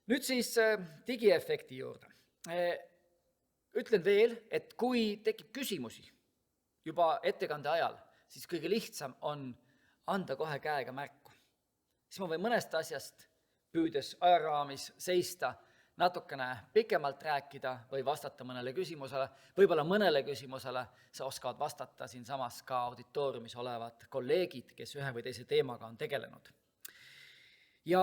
Nüüd siis digiefekti juurde. Ütlen veel, et kui tekib küsimusi juba ettekande ajal, siis kõige lihtsam on anda kohe käega märku. Siis ma võin mõnest asjast, püüdes ajaraamis seista, natukene pikemalt rääkida või vastata mõnele küsimusele. Võib-olla mõnele küsimusele sa oskavad vastata siinsamas ka auditooriumis olevad kolleegid, kes ühe või teise teemaga on tegelenud. Ja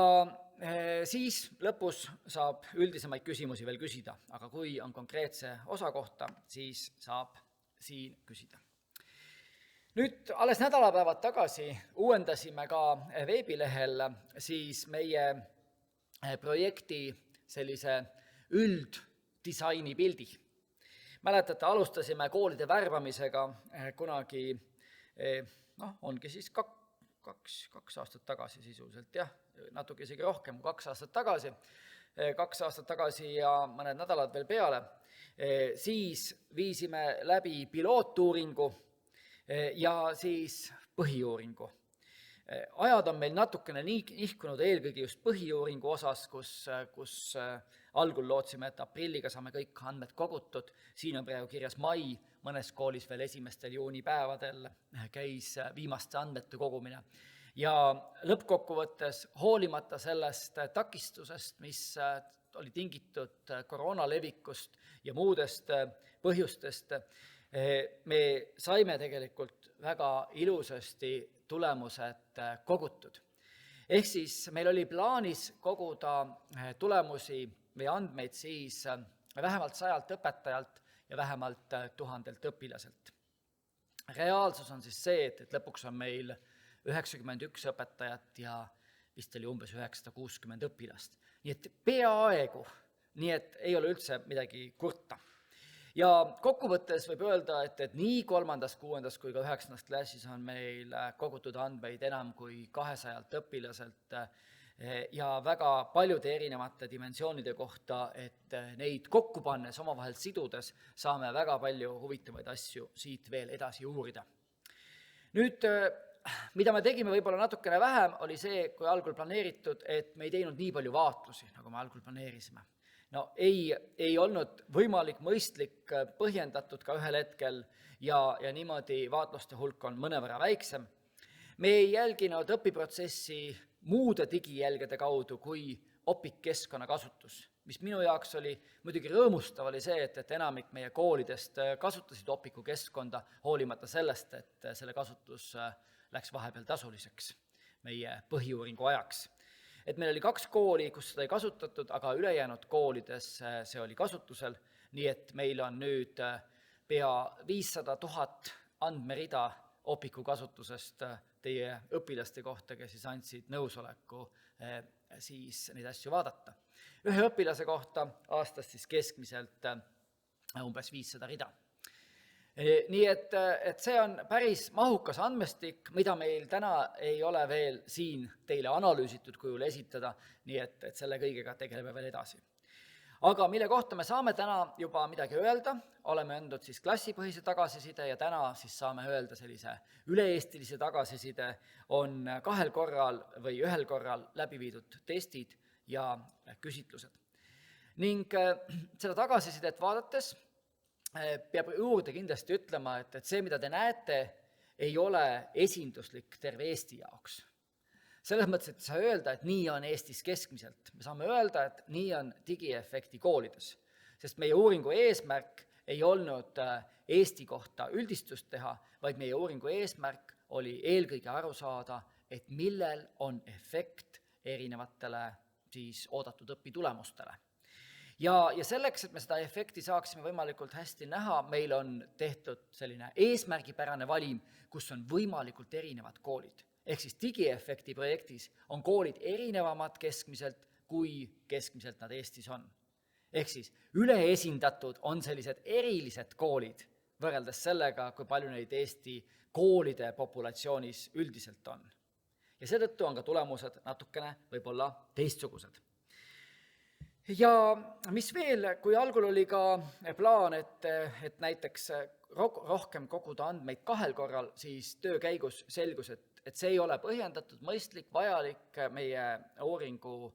siis lõpus saab üldisemaid küsimusi veel küsida, aga kui on konkreetse osa kohta, siis saab siin küsida. Nüüd alles nädalapäevad tagasi uuendasime ka veebilehel siis meie projekti sellise ülddisaini pildi. Mäletate, alustasime koolide värbamisega kunagi, ongi siis kaks aastat tagasi sisuliselt, jah, natuke isegi rohkem kui 2 aastat tagasi. 2 aastat tagasi ja mõned nädalad veel peale. Siis viisime läbi pilootuuringu ja siis põhiuuringu. Ajad on meil natukene nihkunud eelkõige just põhiuuringu osas, kus algul lootsime, et aprilliga saame kõik andmed kogutud. Siin on praegu kirjas mai, mõnes koolis veel esimestel juunipäevadel käis viimaste andmete kogumine. Ja lõppkokkuvõttes hoolimata sellest takistusest, mis oli tingitud koroona levikust ja muudest põhjustest, me saime tegelikult väga ilusasti tulemused kogutud. Ehk siis meil oli plaanis koguda tulemusi või andmeid siis vähemalt 100 õpetajalt ja vähemalt 1000 õpilaselt. Reaalsus on siis see, et lõpuks on meil 91 õpetajat ja vist oli umbes 960 õpilast. Nii et peaaegu, nii et ei ole üldse midagi kurta. Ja kokkuvõttes võib öelda, et nii 3., 6. kui ka 9. klassis on meil kogutud andmeid enam kui 200 õpilaselt ja väga paljude erinevate dimensioonide kohta, et neid kokku pannes, omavahel sidudes, saame väga palju huvitavaid asju siit veel edasi uurida. Nüüd, mida me tegime võib-olla natukene vähem, oli see, kui algul planeeritud, et me ei teinud nii palju vaatlusi, nagu me algul planeerisime. No ei olnud võimalik, mõistlik, põhjendatud ka ühel hetkel ja niimoodi vaatluste hulk on mõnevõrra väiksem. Me ei jälginud õpiprotsessi muude digijälgede kaudu kui opikkeskkonna kasutus, mis minu jaoks oli muidugi rõõmustav, oli see, et enamik meie koolidest kasutasid opiku keskkonda, hoolimata sellest, et selle kasutus läks vahepeal tasuliseks meie põhiuuringu ajaks. Et meil oli 2 kooli, kus seda ei kasutatud, aga ülejäänud koolides see oli kasutusel, nii et meil on nüüd pea 500 000 andmerida opiku kasutusest teie õpilaste kohta, kes siis andsid nõusoleku siis neid asju vaadata. Ühe õpilase kohta aastas siis keskmiselt umbes 500 rida. Nii et see on päris mahukas andmestik, mida meil täna ei ole veel siin teile analüüsitud kujul esitada, nii et selle kõigega tegeleme veel edasi. Aga mille kohta me saame täna juba midagi öelda, oleme andnud siis klassipõhise tagasiside ja täna siis saame öelda sellise üle-eestilise tagasiside, on 2 korral või 1 korral läbi viidud testid ja küsitlused. Ning seda tagasisidet vaadates peab juurde kindlasti ütlema, et see, mida te näete, ei ole esinduslik terve Eesti jaoks. Selles mõttes, et saa öelda, et nii on Eestis keskmiselt. Me saame öelda, et nii on digiefekti koolides, sest meie uuringu eesmärk ei olnud Eesti kohta üldistust teha, vaid meie uuringu eesmärk oli eelkõige aru saada, et millel on efekt erinevatele siis oodatud õpitulemustele. Ja selleks, et me seda efekti saaksime võimalikult hästi näha, meil on tehtud selline eesmärgipärane valim, kus on võimalikult erinevad koolid. Ehk siis digiefekti projektis on koolid erinevamad keskmiselt, kui keskmiselt nad Eestis on. Ehk siis üleesindatud on sellised erilised koolid võrreldes sellega, kui palju neid Eesti koolide populatsioonis üldiselt on. Ja seetõttu on ka tulemused natukene võib-olla teistsugused. Ja mis veel, kui algul oli ka plaan, et näiteks rohkem koguda andmeid 2 korral, siis töö käigus selgus, et see ei ole põhjendatud, mõistlik, vajalik meie uuringu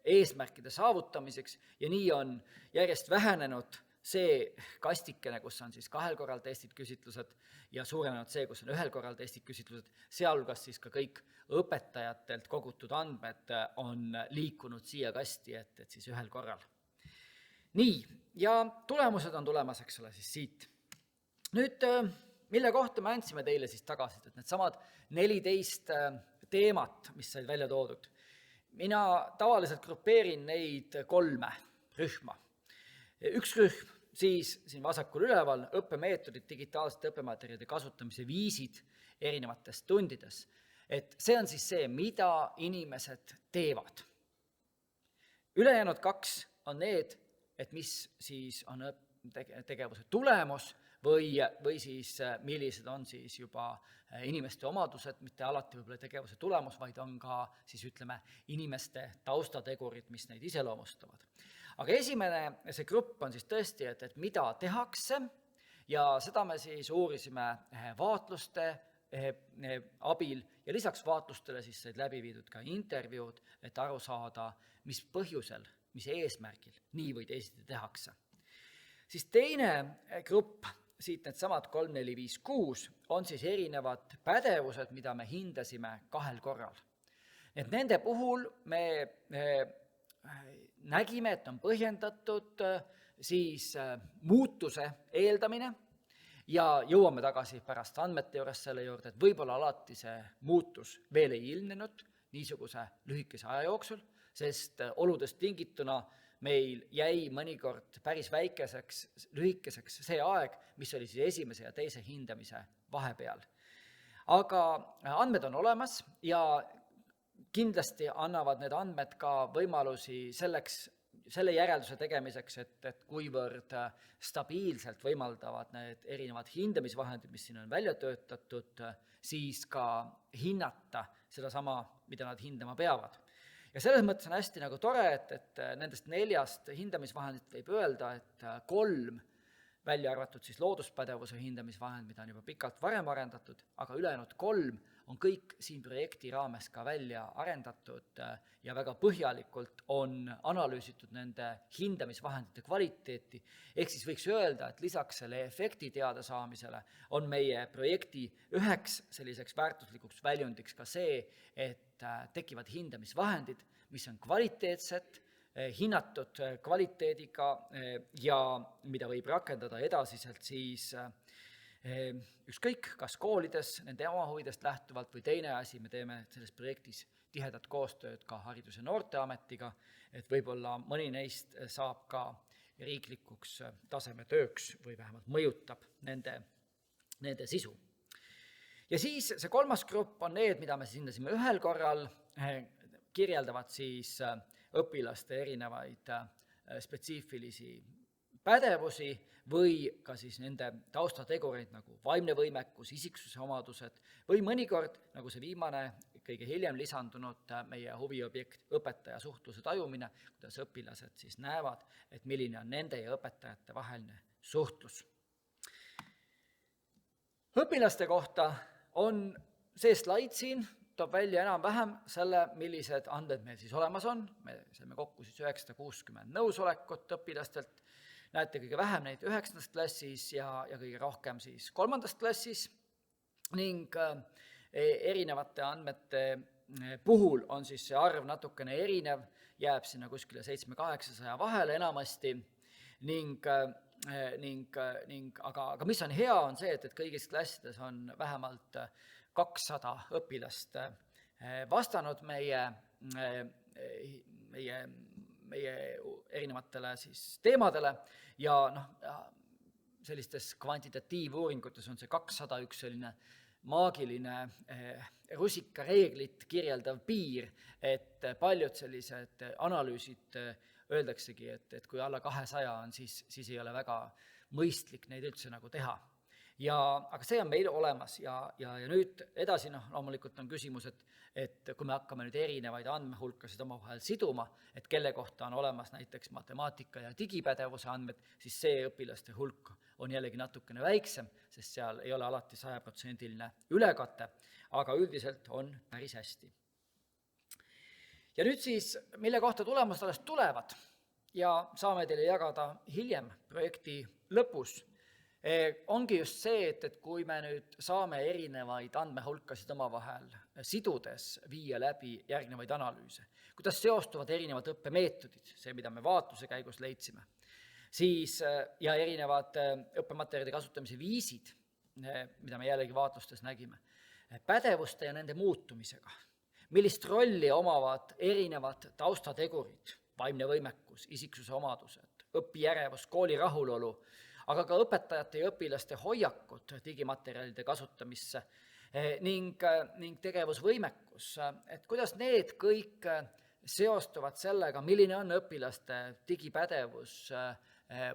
eesmärkide saavutamiseks ja nii on järjest vähenenud see kastikene, kus on siis 2 korral testid, küsitlused ja suurenenud see, kus on 1 korral testid, küsitlused, sealhulgas siis ka kõik õpetajatelt kogutud andmed on liikunud siia kasti, et siis 1 korral. Nii, ja tulemused on tulemas, eks ole, siis siit. Nüüd, mille kohta me andsime teile siis tagasi, et need samad 14 teemat, mis said välja toodud. Mina tavaliselt grupeerin neid 3 rühma. Üks rühm, siis siin vasakul üleval, õppemeetodid, digitaalsete õppematerjalide kasutamise viisid erinevates tundides. Et see on siis see, mida inimesed teevad. Ülejäänud 2 on need, et mis siis on tegevuse tulemus või siis millised on siis juba inimeste omadused, mitte alati võib-olla tegevuse tulemus, vaid on ka siis ütleme inimeste taustategurid, mis neid iseloomustavad. Aga esimene see grupp on siis tõesti, et mida tehakse ja seda me siis uurisime vaatluste abil ja lisaks vaatlustele siis said läbi viidud ka intervjuud, et aru saada, mis põhjusel, mis eesmärgil nii või teisiti tehakse. Siis teine grupp, siit need samad 3, 4, 5, 6, on siis erinevad pädevused, mida me hindasime 2 korral. Et nende puhul me nägime, et on põhjendatud siis muutuse eeldamine ja jõuame tagasi pärast andmete juures selle juurde, et võib-olla alati see muutus veel ei ilmnenud niisuguse lühikese aja jooksul, sest oludest tingituna meil jäi mõnikord päris lühikeseks see aeg, mis oli siis esimese ja teise hindamise vahepeal. Aga andmed on olemas ja kindlasti annavad need andmed ka võimalusi selle järelduse tegemiseks, et kuivõrd stabiilselt võimaldavad need erinevad hindamisvahendid, mis siin on välja töötatud, siis ka hinnata sedasama, mida nad hindama peavad. Ja selles mõttes on hästi tore, et nendest 4 hindamisvahendit võib öelda, et 3, välja arvatud siis looduspädevuse hindamisvahend, mida on juba pikalt varem arendatud, aga ülejäänud 3 on kõik siin projekti raames ka välja arendatud ja väga põhjalikult on analüüsitud nende hindamisvahendite kvaliteeti. Ehk siis võiks öelda, et lisaks selle efekti teadasaamisele on meie projekti üheks selliseks väärtuslikuks väljundiks ka see, et tekivad hindamisvahendid, mis on kvaliteetsed, hinnatud kvaliteediga ja mida võib rakendada edasiselt siis ükskõik, kas koolides, nende oma huvidest lähtuvalt või teine asi, me teeme selles projektis tihedat koostööd ka Haridus- ja Noorteametiga, et võib-olla mõni neist saab ka riiklikuks tasemetööks või vähemalt mõjutab nende sisu. Ja siis see 3. grupp on need, mida me hindasime 1 korral, kirjeldavad siis õpilaste erinevaid spetsiifilisi pädevusi või ka siis nende taustategureid nagu vaimne võimekus, isiksuse omadused või mõnikord, nagu see viimane, kõige hiljem lisandunud meie huviobjekt, õpetaja suhtluse tajumine, kuidas õpilased siis näevad, et milline on nende ja õpetajate vaheline suhtlus. Õpilaste kohta on see slaid siin, toob välja enam-vähem selle, millised andmed meil siis olemas on. Me saime kokku siis 960 nõusolekut õpilastelt. Näete kõige vähem neid 9. klassis ja kõige rohkem siis 3. klassis ning erinevate andmete puhul on siis see arv natukene erinev, jääb sinna kuskile 700-800 vahele enamasti aga mis on hea, on see, et kõigis klassides on vähemalt 200 õpilast vastanud meie erinevatele siis teemadele ja sellistes kvantitatiivuuringutes on see 200 üks selline maagiline rusikareeglit kirjeldav piir, et paljud sellised analüüsid öeldaksegi, et kui alla 200 on, siis ei ole väga mõistlik neid üldse teha. Aga see on meil olemas ja nüüd edasi loomulikult on küsimus, et kui me hakkame nüüd erinevaid andmehulkasid omavahel siduma, et kelle kohta on olemas näiteks matemaatika ja digipädevuse andmed, siis see õpilaste hulk on jällegi natukene väiksem, sest seal ei ole alati 100% ülekate, aga üldiselt on päris hästi. Ja nüüd siis, mille kohta tulemused alles tulevad ja saame teile jagada hiljem projekti lõpus, ongi just see, et kui me nüüd saame erinevaid andmehulkasid omavahel sidudes viia läbi järgnevaid analüüse, kuidas seostuvad erinevad õppemeetodid, see, mida me vaatluse käigus leidsime, siis ja erinevad õppematerjalide kasutamise viisid, mida me jällegi vaatlustes nägime, pädevuste ja nende muutumisega, millist rolli omavad erinevad taustategurid, vaimne võimekus, isiksuse omadused, õpijärevus, kooli rahulolu, aga ka õpetajate ja õpilaste hoiakud digimaterjalide kasutamisse ning tegevusvõimekus, et kuidas need kõik seostuvad sellega, milline on õpilaste digipädevus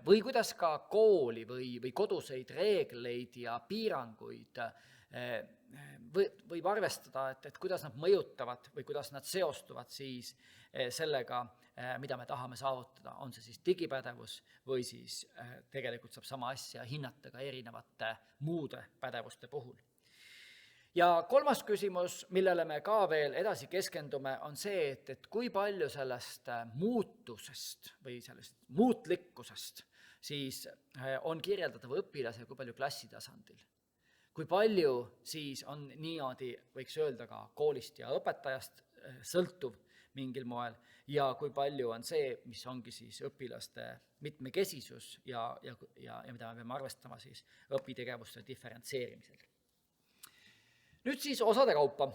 või kuidas ka kooli või koduseid reegleid ja piiranguid võib arvestada, et kuidas nad mõjutavad või kuidas nad seostuvad siis sellega, mida me tahame saavutada, on see siis digipädevus või siis tegelikult saab sama asja hinnata ka erinevate muude pädevuste puhul. Ja kolmas küsimus, millele me ka veel edasi keskendume, on see, et kui palju sellest muutusest või sellest muutlikkusest siis on kirjeldatav õpilase ja kui palju klassi tasandil. Kui palju siis on niimoodi, võiks öelda ka koolist ja õpetajast sõltuv mingil moel ja kui palju on see, mis ongi siis õpilaste mitmekesisus ja mida me peame arvestama siis õpitegevuste diferentseerimisel. Nüüd siis osade kaupa,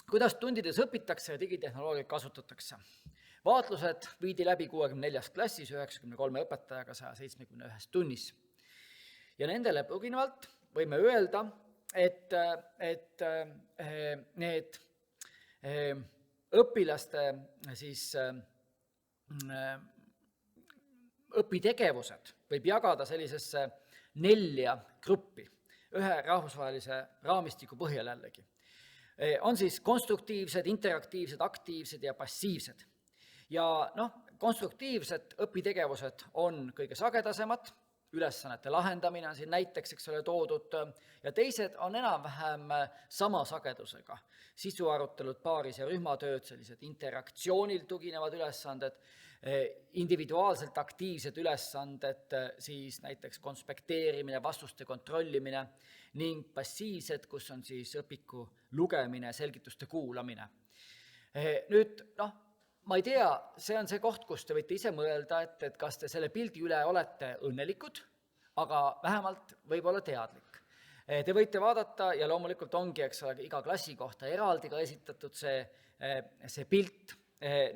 kuidas tundides õpitakse ja digitehnoloogiat kasutatakse. Vaatlused viidi läbi 64 klassis 93 õpetajaga 171 tunnis. Ja nendele põginevalt võime öelda, et need õpilaste siis õpitegevused võib jagada sellisesse 4 gruppi, ühe rahvusvahelise raamistiku põhjal jällegi. On siis konstruktiivsed, interaktiivsed, aktiivsed ja passiivsed. Ja konstruktiivsed õpitegevused on kõige sagedasemad, ülesannete lahendamine on siin näiteks, eks ole, toodud, ja teised on enam-vähem sama sagedusega. Sisuarutelud, paaris- ja rühmatööd, sellised interaktsioonil tuginevad ülesanded, individuaalselt aktiivsed ülesanded, siis näiteks konspekteerimine, vastuste kontrollimine ning passiivsed, kus on siis õpiku lugemine, selgituste kuulamine. Nüüd, ma ei tea, see on see koht, kus te võite ise mõelda, et kas te selle pildi üle olete õnnelikud, aga vähemalt võib olla teadlik. Te võite vaadata ja loomulikult ongi, eks ole, iga klassi kohta eraldi ka esitatud see pilt.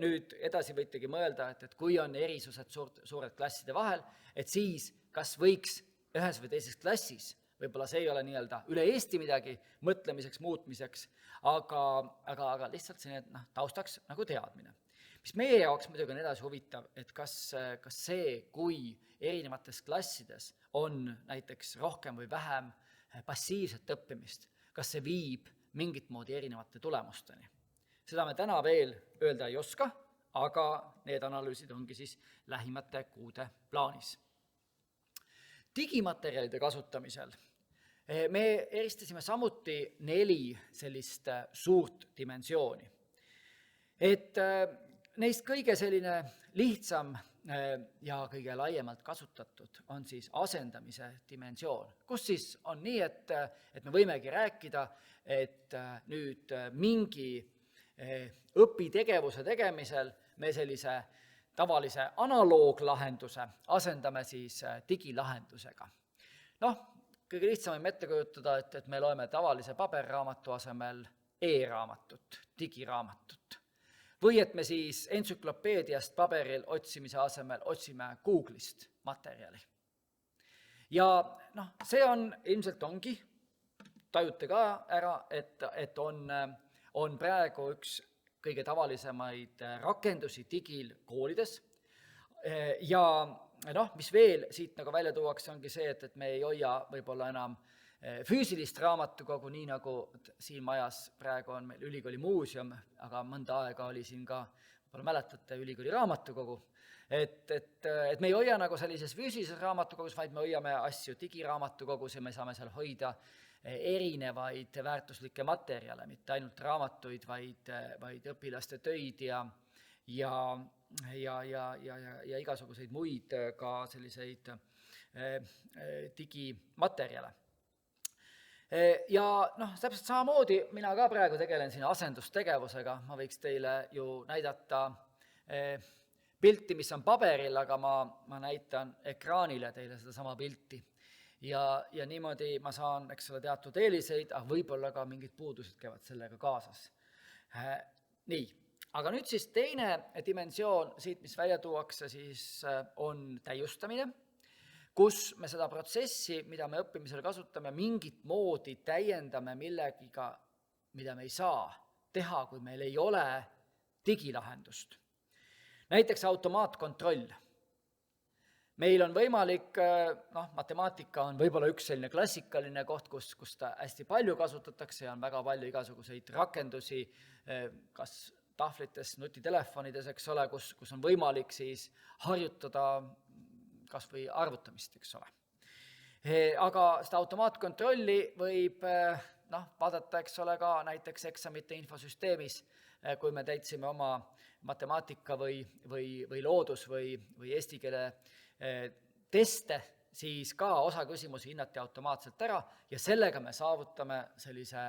Nüüd edasi võitegi mõelda, et kui on erisused suured klasside vahel, et siis kas võiks ühes või teises klassis, võib-olla see ei ole nii-öelda üle Eesti midagi mõtlemiseks, muutmiseks, aga lihtsalt selline taustaks nagu teadmine. Mis meie jaoks muidugi on edasi huvitav, et kas see, kui erinevates klassides on näiteks rohkem või vähem passiivset õppimist, kas see viib mingit moodi erinevate tulemusteni. Seda me täna veel öelda ei oska, aga need analüüsid ongi siis lähimate kuude plaanis. Digimaterjalide kasutamisel me eristasime samuti 4 sellist suurt dimensiooni. Et neist kõige selline lihtsam ja kõige laiemalt kasutatud on siis asendamise dimensioon, kus siis on nii, et me võimegi rääkida, et nüüd mingi õpitegevuse tegemisel me sellise tavalise analooglahenduse asendame siis digilahendusega. Kõige lihtsam võime ette kujutada, et me loeme tavalise paberraamatu asemel e-raamatut, digiraamatut. Või et me siis entsüklopeediast paberil otsimise asemel otsime Google'ist materjali. Ja see on, ilmselt ongi, tajute ka ära, et on praegu üks kõige tavalisemaid rakendusi digil koolides. Ja mis veel siit nagu välja tuuakse, ongi see, et me ei hoia võib-olla enam füüsilist raamatukogu, nii nagu siin majas praegu on meil ülikooli muuseum, aga mõnda aega oli siin ka, võib-olla mäletate, ülikooli raamatukogu. Et me ei hoia nagu sellises füüsilises raamatukogus, vaid me hoiame asju digiraamatukogus ja me saame seal hoida erinevaid väärtuslikke materjale, mitte ainult raamatuid, vaid õpilaste töid ja igasuguseid muid ka selliseid digimaterjale. Ja täpselt samamoodi mina ka praegu tegelen siin asendustegevusega, ma võiks teile ju näidata pilti, mis on paberil, aga ma näitan ekraanile teile sedasama pilti. Ja niimoodi ma saan, eks ole, teatud eeliseid, aga võib-olla ka mingid puudused käivad sellega kaasas. Nii, aga nüüd siis teine dimensioon siit, mis välja tuuakse, siis on täiustamine, kus me seda protsessi, mida me õppimisel kasutame, mingit moodi täiendame millegiga, mida me ei saa teha, kui meil ei ole digilahendust. Näiteks automaatkontroll. Meil on võimalik, matemaatika on võib-olla üks selline klassikaline koht, kus ta hästi palju kasutatakse ja on väga palju igasuguseid rakendusi, kas tahvlites, nutitelefonides, eks ole, kus on võimalik siis harjutada kas või arvutamist, eks ole. Aga seda automaatkontrolli võib vaadata, eks ole, ka näiteks eksamite infosüsteemis, kui me täitsime oma matemaatika või loodus või eesti keele teste, siis ka osa küsimusi hinnati automaatselt ära ja sellega me saavutame sellise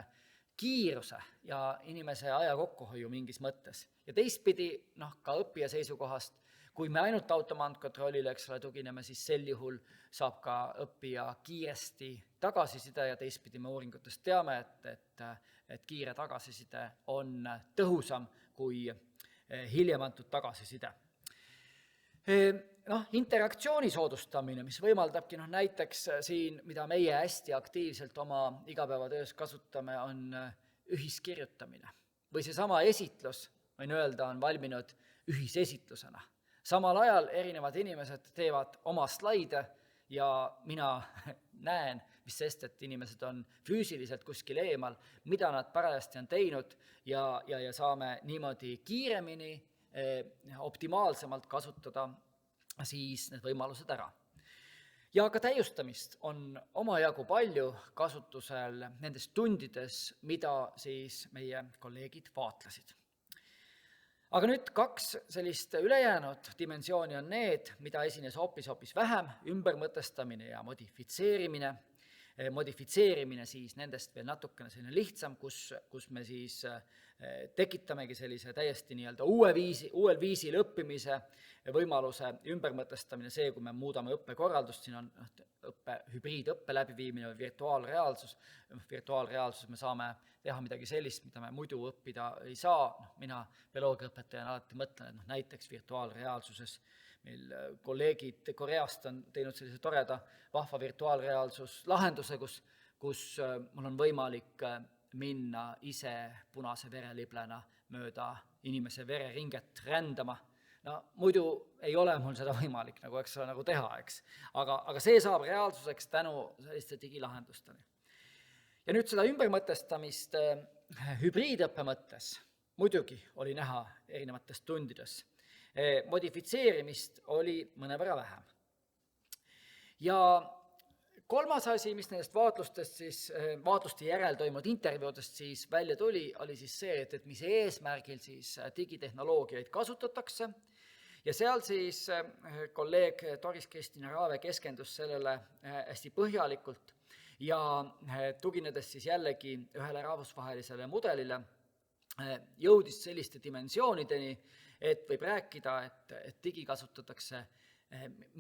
kiiruse ja inimese aja kokkuhoiu mingis mõttes. Ja teistpidi, ka õppija seisukohast, kui me ainult automaatkontrollile, eks ole, tugineme, siis sel juhul saab ka õppija kiiresti tagasiside ja teistpidi me uuringutest teame, et kiire tagasiside on tõhusam kui hiljem antud tagasiside. Interaktsiooni soodustamine, mis võimaldabki näiteks siin, mida meie hästi aktiivselt oma igapäevatöös kasutame, on ühiskirjutamine. Või seesama esitlus, võin öelda, on valminud ühisesitlusena. Samal ajal erinevad inimesed teevad oma slaide ja mina näen, mis sest, et inimesed on füüsiliselt kuskil eemal, mida nad parajasti on teinud ja saame niimoodi kiiremini, optimaalsemalt kasutada siis need võimalused ära. Ja ka täiustamist on omajagu palju kasutusel nendes tundides, mida siis meie kolleegid vaatlesid. Aga nüüd 2 sellist ülejäänud dimensiooni on need, mida esines hoopis vähem, ümbermõtestamine ja modifitseerimine. Modifitseerimine siis nendest veel natukene selline lihtsam, kus me siis tekitamegi sellise täiesti nii-öelda uuel viisil õppimise võimaluse, ümbermõtestamine, see, kui me muudame õppekorraldust, siin on hübriidõppe läbiviimine või virtuaalreaalsus. Virtuaalreaalsus me saame teha midagi sellist, mida me muidu õppida ei saa. Mina bioloogiaõpetajana alati mõtlen, et näiteks virtuaalreaalsuses meil kolleegid Koreast on teinud sellise toreda vahva virtuaalreaalsus lahenduse, kus mul on võimalik minna ise punase vereliblena mööda inimese vereringet rändama. Muidu ei ole mul seda võimalik teha, eks. Aga see saab reaalsuseks tänu selliste digilahendusteni. Ja nüüd seda ümbermõtestamist hübriidõppe mõttes muidugi oli näha erinevates tundides. Modifitseerimist oli mõnevõrra vähem. Ja 3. asi, mis nendest vaatluste järel toimunud intervjuudest siis välja tuli, oli siis see, et mis eesmärgil siis digitehnoloogiaid kasutatakse. Ja seal siis kolleeg Doris-Kristina Raave keskendus sellele hästi põhjalikult ja tuginedes siis jällegi ühele rahvusvahelisele mudelile, jõudis selliste dimensioonideni, et võib rääkida, et digi kasutatakse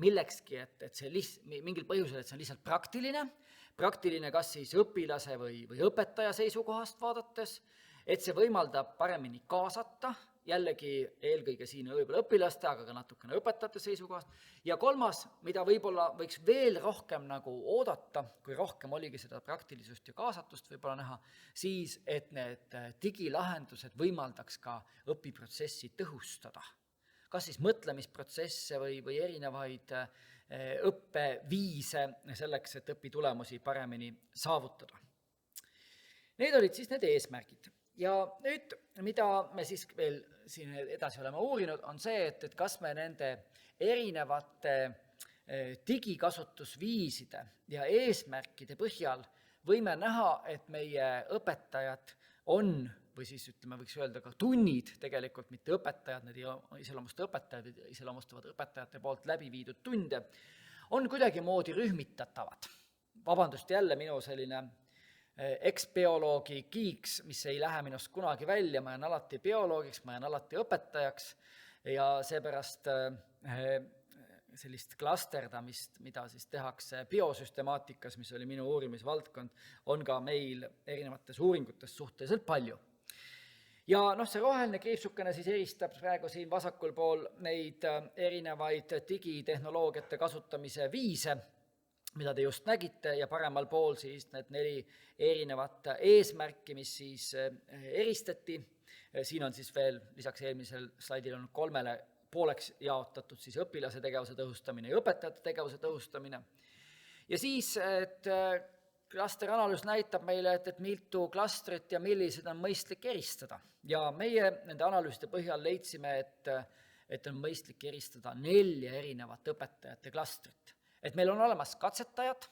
millekski, et see mingil põhjusel, et see on lihtsalt praktiline kas siis õpilase või õpetaja seisukohast vaadates, et see võimaldab paremini kaasata, jällegi eelkõige siin võib-olla õpilaste, aga ka natukene õpetajate seisukohast. Ja 3., mida võib-olla võiks veel rohkem oodata, kui rohkem oligi seda praktilisust ja kaasatust võib-olla näha, siis et need digilahendused võimaldaks ka õpiprotsessi tõhustada. Kas siis mõtlemisprotsesse või erinevaid õppeviise selleks, et õpitulemusi paremini saavutada. Need olid siis need eesmärgid. Ja nüüd, mida me siis veel siin edasi oleme uurinud, on see, et kas me nende erinevate digikasutusviiside ja eesmärkide põhjal võime näha, et meie õpetajad on, või siis ütleme, võiks öelda ka tunnid, tegelikult mitte õpetajad, need ei iseloomusta õpetajad, iseloomustavad õpetajate poolt läbi viidud tunde, on kuidagimoodi rühmitatavad. Vabandust jälle minu selline eksbioloogi kiiks, mis ei lähe minust kunagi välja, ma jään alati bioloogiks, ma jään alati õpetajaks ja seepärast sellist klasterdamist, mida siis tehakse biosüstemaatikas, mis oli minu uurimisvaldkond, on ka meil erinevates uuringutes suhteliselt palju. Ja see roheline kriipsukene siis eristab praegu siin vasakul pool neid erinevaid digitehnoloogiate kasutamise viise, mida te just nägite, ja paremal pool siis need 4 erinevat eesmärki, mis siis eristati. Siin on siis veel lisaks eelmisel slaidil on 3 pooleks jaotatud siis õpilase tegevuse tõhustamine ja õpetajate tegevuse tõhustamine. Ja siis, et klasteranalüüs näitab meile, et mitu klastrit ja millised on mõistlik eristada. Ja meie nende analüüside põhjal leidsime, et on mõistlik eristada 4 erinevat õpetajate klastrit. Et meil on olemas katsetajad,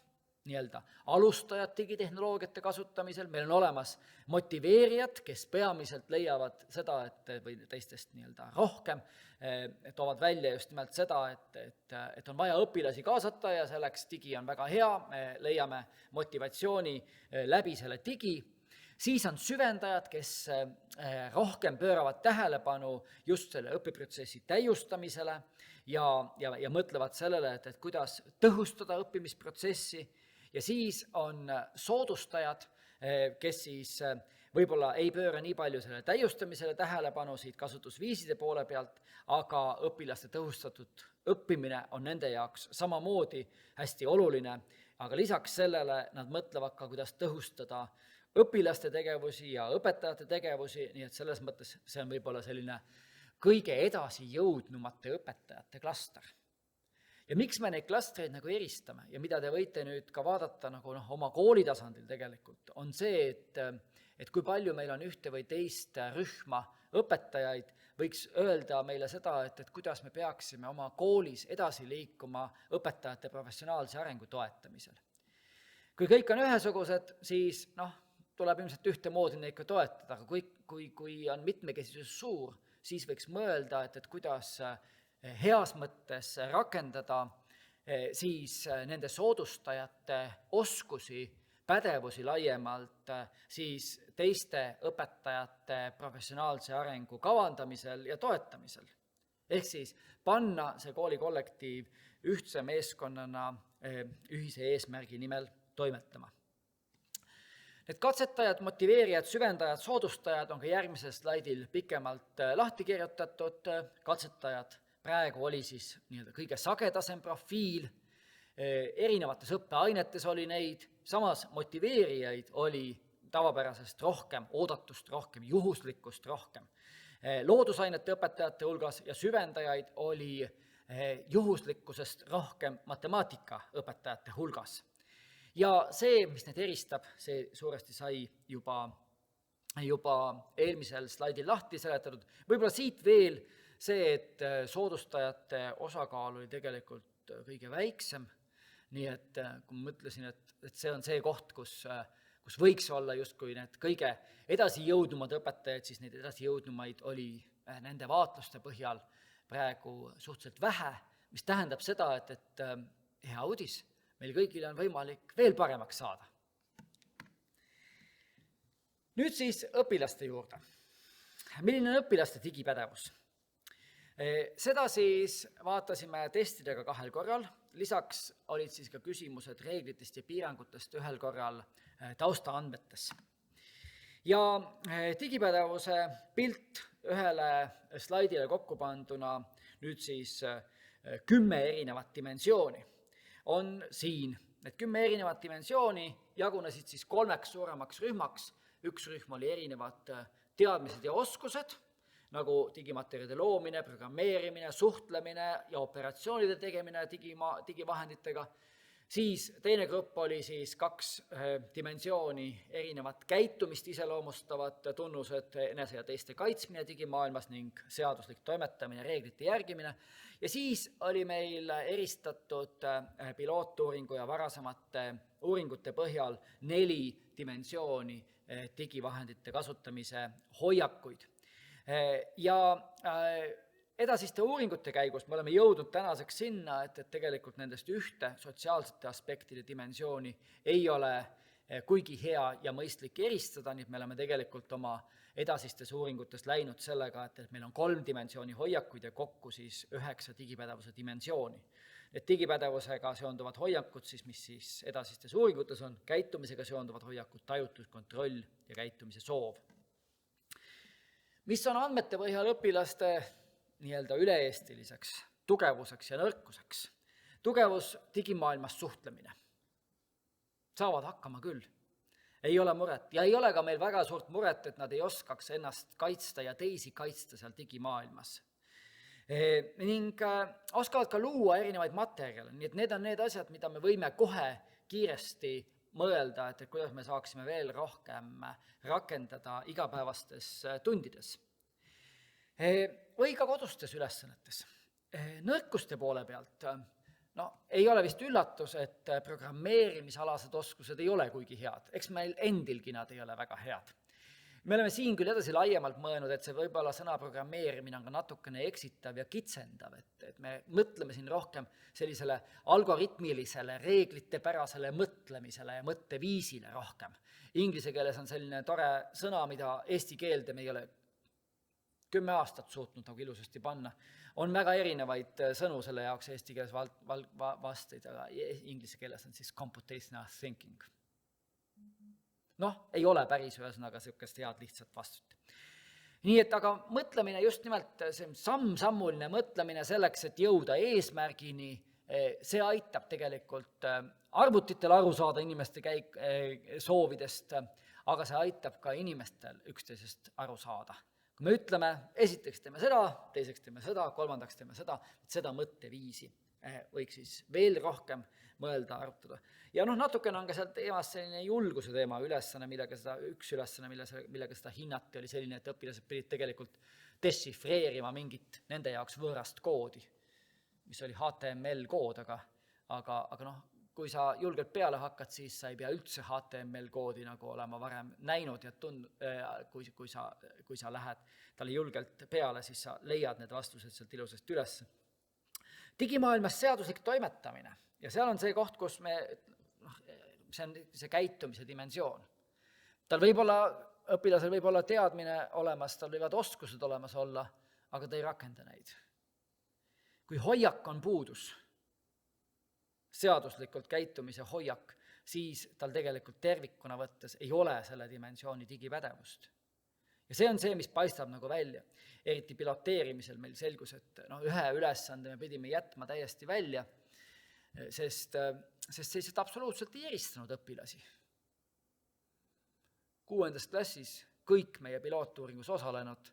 nii-öelda alustajad digitehnoloogiate kasutamisel, meil on olemas motiveerijad, kes peamiselt leiavad seda, või teistest nii-öelda rohkem, toovad välja just nimelt seda, et on vaja õpilasi kaasata ja selleks digi on väga hea, me leiame motivatsiooni läbi selle digi. Siis on süvendajad, kes rohkem pööravad tähelepanu just selle õpiprotsessi täiustamisele ja mõtlevad sellele, et kuidas tõhustada õppimisprotsessi. Ja siis on soodustajad, kes siis võib-olla ei pööra nii palju selle täiustamisele tähelepanu siit kasutusviiside poole pealt, aga õpilaste tõhustatud õppimine on nende jaoks samamoodi hästi oluline, aga lisaks sellele nad mõtlevad ka, kuidas tõhustada õpilaste tegevusi ja õpetajate tegevusi, nii et selles mõttes see on võib-olla selline kõige edasi jõudnumate õpetajate klaster. Ja miks me neid klastreid nagu eristame ja mida te võite nüüd ka vaadata nagu oma kooli tasandil tegelikult, on see, et kui palju meil on ühte või teist rühma õpetajaid, võiks öelda meile seda, et kuidas me peaksime oma koolis edasi liikuma õpetajate professionaalse arengu toetamisel. Kui kõik on ühesugused, siis tuleb ilmselt ühtemoodi neid ka toetada, aga kui on mitmekesisus suur, siis võiks mõelda, et kuidas heas mõttes rakendada siis nende soodustajate oskusi, pädevusi laiemalt siis teiste õpetajate professionaalse arengu kavandamisel ja toetamisel. Ehk siis panna see koolikollektiiv ühtse meeskonnana ühise eesmärgi nimel toimetama. Need katsetajad, motiveerijad, süvendajad, soodustajad on ka järgmisel slaidil pikemalt lahti kirjutatud. Katsetajad praegu oli siis nii-öelda kõige sagedasem profiil, erinevates õppeainetes oli neid, samas motiveerijaid oli tavapärasest rohkem, oodatust rohkem, juhuslikkust rohkem. Loodusainete õpetajate hulgas ja süvendajaid oli juhuslikkusest rohkem matemaatika õpetajate hulgas. Ja see, mis need eristab, see suuresti sai juba eelmisel slaidil lahti seletatud. Võib-olla siit veel see, et soodustajate osakaal oli tegelikult kõige väiksem, nii et kui ma mõtlesin, et see on see koht, kus võiks olla justkui need kõige edasijõudnumad õpetajad, siis neid edasijõudnumaid oli nende vaatluste põhjal praegu suhteliselt vähe, mis tähendab seda, et hea uudis, meil kõigil on võimalik veel paremaks saada. Nüüd siis õpilaste juurde. Milline on õpilaste digipädevus? Seda siis vaatasime testidega 2 korral, lisaks olid siis ka küsimused reeglitest ja piirangutest 1 korral taustaandmetes. Ja digipädevuse pilt ühele slaidile kokku panduna nüüd siis 10 erinevat dimensiooni on siin. Need 10 erinevat dimensiooni jagunesid siis 3 suuremaks rühmaks. Üks rühm oli erinevad teadmised ja oskused, nagu digimaterjalide loomine, programmeerimine, suhtlemine ja operatsioonide tegemine digivahenditega. Siis teine grupp oli siis 2 dimensiooni erinevat käitumist iseloomustavad tunnused, enese ja teiste kaitsmine digimaailmas ning seaduslik toimetamine, reeglite järgimine. Ja siis oli meil eristatud pilootuuringu ja varasemate uuringute põhjal 4 dimensiooni digivahendite kasutamise hoiakuid. Ja edasiste uuringute käigus me oleme jõudnud tänaseks sinna, et tegelikult nendest ühte sotsiaalsete aspektide dimensiooni ei ole kuigi hea ja mõistlik eristada, nii et me oleme tegelikult oma edasistes uuringutes läinud sellega, et meil on 3 dimensiooni hoiakuid ja kokku siis 9 digipädevuse dimensiooni. Need digipädevusega seonduvad hoiakud, mis siis edasistes uuringutes on, käitumisega seonduvad hoiakud, tajutus, kontroll ja käitumise soov. Mis on andmete põhjal õpilaste nii-öelda üle-eestiliseks tugevuseks ja nõrkuseks? Tugevus digimaailmas suhtlemine. Saavad hakkama küll. Ei ole muret. Ja ei ole ka meil väga suurt muret, et nad ei oskaks ennast kaitsta ja teisi kaitsta seal digimaailmas. Ning oskavad ka luua erinevaid materjale, nii et need on need asjad, mida me võime kohe kiiresti mõelda, et kuidas me saaksime veel rohkem rakendada igapäevastes tundides. Või ka kodustes ülesannetes. Nõrkuste poole pealt, ei ole vist üllatus, et programmeerimisalased oskused ei ole kuigi head. Eks meil endilgi nad ei ole väga head. Me oleme siin küll edasi laiemalt mõelnud, et see võib-olla sõna programmeerimine on ka natukene eksitav ja kitsendav, et me mõtleme siin rohkem sellisele algoritmilisele, reeglitepärasele mõtlemisele ja mõtteviisile rohkem. Inglise keeles on selline tore sõna, mida eesti keelde me ei ole 10 aastat suutnud nagu ilusasti panna. On väga erinevaid sõnu selle jaoks eesti keeles vasteid, aga inglise keeles on siis computational thinking. Ei ole päris ühesõnaga sellist head lihtsat vastut. Nii et aga mõtlemine just nimelt, see samm-sammuline mõtlemine selleks, et jõuda eesmärgini, see aitab tegelikult arvutitel aru saada inimeste soovidest, aga see aitab ka inimestel üksteisest aru saada. Kui me ütleme, esiteks teeme seda, teiseks teeme seda, kolmandaks teeme seda mõtteviisi võiks siis veel rohkem mõelda, arutada. Ja natukene on ka seal teemas selline julguse teema ülesanne, üks ülesanne, millega seda hinnati, oli selline, et õpilased pidid tegelikult dešifreerima mingit nende jaoks võõrast koodi, mis oli HTML-kood, aga kui sa julgelt peale hakkad, siis sa ei pea üldse HTML-koodi nagu olema varem näinud ja kui sa lähed talle julgelt peale, siis sa leiad need vastused sealt ilusasti üles. Digimaailmas seaduslik toimetamine ja seal on see koht, kus see on see käitumise dimensioon. Õpilasel võib olla teadmine olemas, tal võivad oskused olemas olla, aga ta ei rakenda neid. Kui hoiak on puudus, seaduslikult käitumise hoiak, siis tal tegelikult tervikuna võttes ei ole selle dimensiooni digipädevust. Ja see on see, mis paistab nagu välja. Eriti piloteerimisel meil selgus, et ühe ülesande me pidime jätma täiesti välja, sest sellised absoluutselt ei eristanud õpilasi. 6. klassis kõik meie pilootuuringus osalenud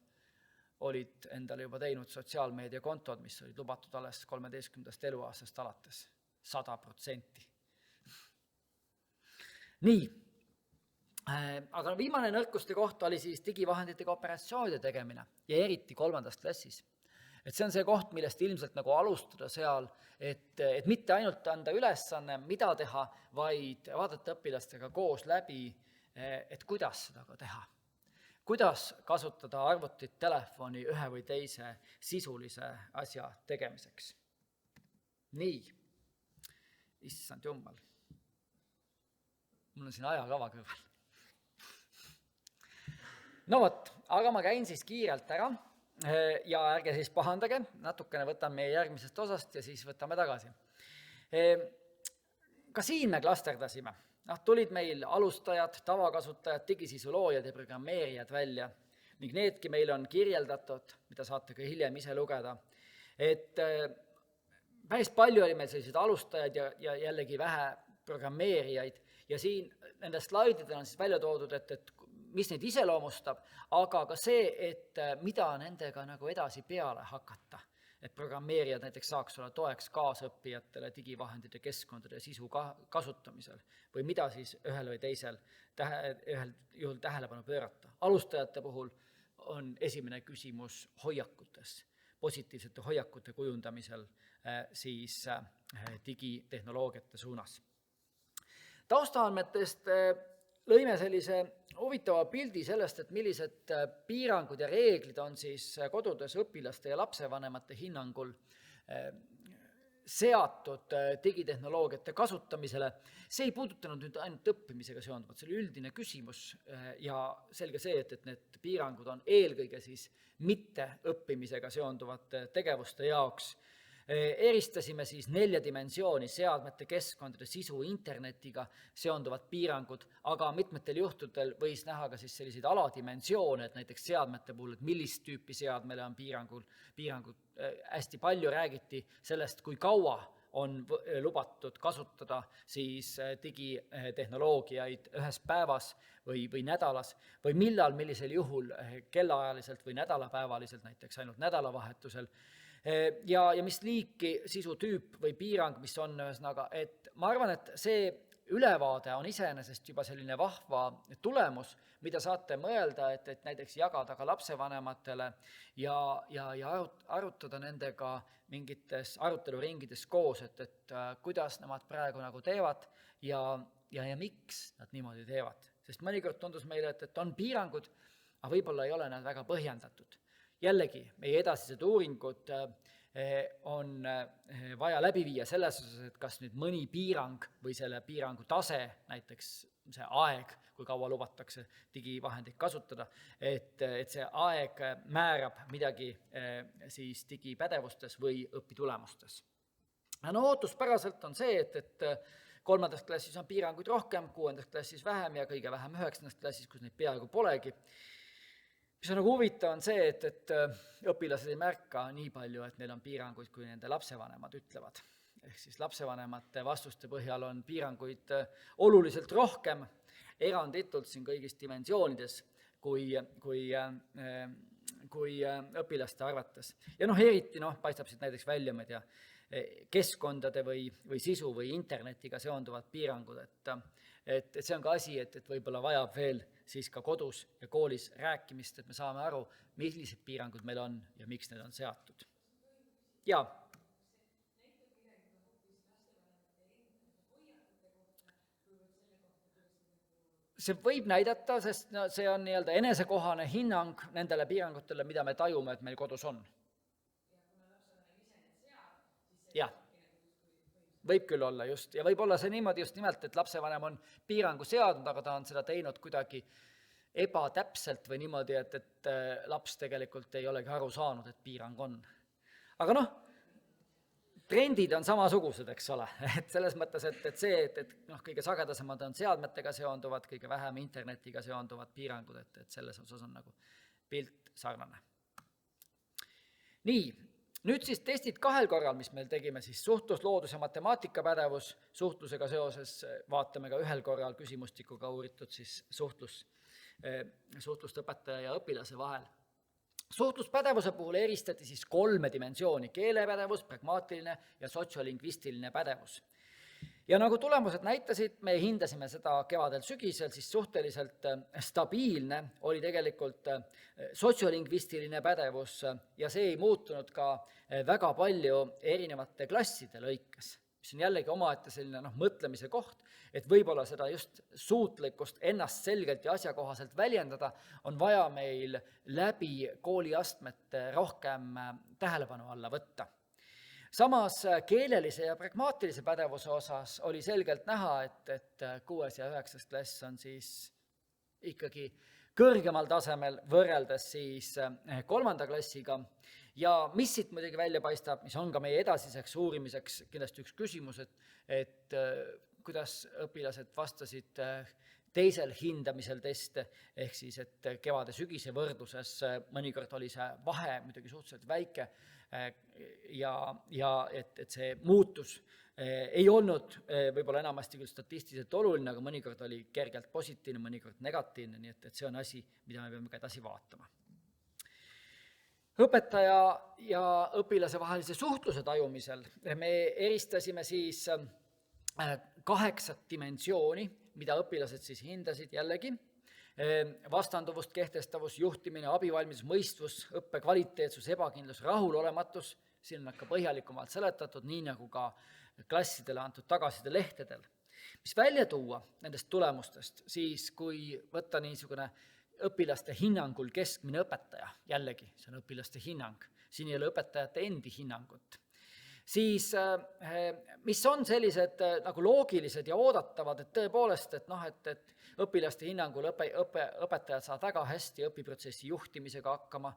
olid endale juba teinud sotsiaalmeediakontod, mis olid lubatud alles 13. eluaastast alates. 100%. Nii, aga viimane nõrkuste koht oli siis digivahenditega operatsioonide tegemine ja eriti 3. klassis. Et see on see koht, millest ilmselt nagu alustada seal, et mitte ainult anda ülesanne, mida teha, vaid vaadata õpilastega koos läbi, et kuidas seda ka teha. Kuidas kasutada arvutit, telefoni ühe või teise sisulise asja tegemiseks. Nii. Issand jummal. Mul on siin ajakava kõrval. Aga ma käin siis kiirelt ära ja ärge siis pahandage, natukene võtan meie järgmisest osast ja siis võtame tagasi. Ka siin me klasterdasime. Tulid meil alustajad, tavakasutajad, digisisu loojad ja programmeerijad välja ning needki meil on kirjeldatud, mida saate ka hiljem ise lugeda, et päris palju oli meil selliseid alustajaid ja jällegi vähe programmeerijaid ja siin nende slaididel on siis välja toodud, et mis neid iseloomustab, aga ka see, et mida nendega nagu edasi peale hakata. et programmeerijad näiteks saaks olla toeks kaasõppijatele digivahendite keskkondade sisu kasutamisel või mida siis ühel või teisel ühel juhul tähelepanu pöörata. Alustajate puhul on esimene küsimus hoiakutes, positiivsete hoiakute kujundamisel siis digitehnoloogiate suunas. Taustaandmetest lõime sellise huvitava pildi sellest, et millised piirangud ja reeglid on siis kodudes õpilaste ja lapsevanemate hinnangul seatud digitehnoloogiate kasutamisele. See ei puudutanud nüüd ainult õppimisega seonduvat, see oli üldine küsimus ja selge see, et need piirangud on eelkõige siis mitte õppimisega seonduvate tegevuste jaoks. Eristasime siis 4 dimensiooni, seadmete, keskkondade, sisu, internetiga seonduvad piirangud, aga mitmetel juhtudel võis näha ka siis selliseid aladimensioone, et näiteks seadmete puhul, et millist tüüpi seadmele on piirangud. Hästi palju räägiti sellest, kui kaua on lubatud kasutada siis digitehnoloogiaid ühes päevas või nädalas või millal, millisel juhul kellaajaliselt või nädalapäevaliselt, näiteks ainult nädalavahetusel. Ja mis liiki, sisutüüp või piirang, mis on ühesõnaga, et ma arvan, et see ülevaade on iseenesest juba selline vahva tulemus, mida saate mõelda, et näiteks jagada ka lapsevanematele ja arutada nendega mingites aruteluringides koos, et kuidas nemad praegu nagu teevad ja miks nad niimoodi teevad. Sest mõnikord tundus meile, et on piirangud, aga võib-olla ei ole nad väga põhjendatud. Jällegi, meie edasised uuringud on vaja läbi viia selles osas, et kas nüüd mõni piirang või selle piirangu tase, näiteks see aeg, kui kaua lubatakse digivahendeid kasutada, et see aeg määrab midagi siis digipädevustes või õpitulemustes. No ootuspäraselt on see, et 3. klassis on piiranguid rohkem, 6. klassis vähem ja kõige vähem 9. klassis, kus neid peaaegu polegi. Mis on nagu huvitav on see, et õpilased ei märka nii palju, et neil on piiranguid, kui nende lapsevanemad ütlevad. Ehk siis lapsevanemate vastuste põhjal on piiranguid oluliselt rohkem, eranditult siin kõigis dimensioonides, kui õpilaste arvates. Ja eriti paistab siit näiteks välja, ma ei tea, keskkondade või sisu või internetiga seonduvad piirangud, et see on ka asi, et võib-olla vajab veel siis ka kodus ja koolis rääkimist, et me saame aru, millised piirangud meil on ja miks need on seatud. Jaa. See võib näidata, sest see on nii-öelda enesekohane hinnang nendele piirangutele, mida me tajume, et meil kodus on. Jah. Võib küll olla just, ja võib olla see niimoodi just nimelt, et lapsevanem on piirangu seadnud, aga ta on seda teinud kuidagi ebatäpselt või niimoodi, et laps tegelikult ei olegi aru saanud, et piirang on. Aga trendid on samasugused, eks ole, et selles mõttes, et see, et kõige sagedasemad on seadmetega seonduvad, kõige vähem internetiga seonduvad piirangud, et selles osas on nagu pilt sarnane. Nii. Nüüd siis testid 2 korral, mis meil tegime, siis suhtlus, loodus ja matemaatikapädevus, suhtlusega seoses vaatame ka 1 korral küsimustikuga uuritud siis suhtlust õpetaja ja õpilase vahel. Suhtluspädevuse puhul eristati siis 3 dimensiooni, keelepädevus, pragmaatiline ja sotsiolingvistiline pädevus. Ja nagu tulemused näitasid, me hindasime seda kevadel-sügisel, siis suhteliselt stabiilne oli tegelikult sotsiolingvistiline pädevus ja see ei muutunud ka väga palju erinevate klasside lõikes, mis on jällegi omaette selline mõtlemise koht, et võib-olla seda just suutlikkust ennast selgelt ja asjakohaselt väljendada on vaja meil läbi kooliastmete rohkem tähelepanu alla võtta. Samas keelelise ja pragmaatilise pädevuse osas oli selgelt näha, et 6. ja 9. klass on siis ikkagi kõrgemal tasemel võrreldes siis 3. klassiga. Ja mis siit muidugi välja paistab, mis on ka meie edasiseks uurimiseks kindlasti üks küsimus, et kuidas õpilased vastasid teisel hindamisel teste, ehk siis, et kevade-sügise võrdluses mõnikord oli see vahe muidugi suhteliselt väike ja et see muutus ei olnud võib-olla enamasti küll statistiliselt oluline, aga mõnikord oli kergelt positiivne, mõnikord negatiivne, nii et see on asi, mida me peame ka edasi vaatama. Õpetaja ja õpilase vahelise suhtluse tajumisel me eristasime siis 8 dimensiooni, mida õpilased siis hindasid jällegi: vastanduvus, kehtestavus, juhtimine, abivalmidus, mõistvus, õppe kvaliteetsus, ebakindlus, rahulolematus, siin on ka põhjalikumalt seletatud, nii nagu ka klassidele antud tagasiside lehtedel. Mis välja tuua nendest tulemustest, siis kui võtta niisugune õpilaste hinnangul keskmine õpetaja, jällegi see on õpilaste hinnang, siin ei ole õpetajate endi hinnangut, siis mis on sellised nagu loogilised ja oodatavad, et tõepoolest, et õpilaste hinnangul õpetajad saavad väga hästi õpiprotsessi juhtimisega hakkama,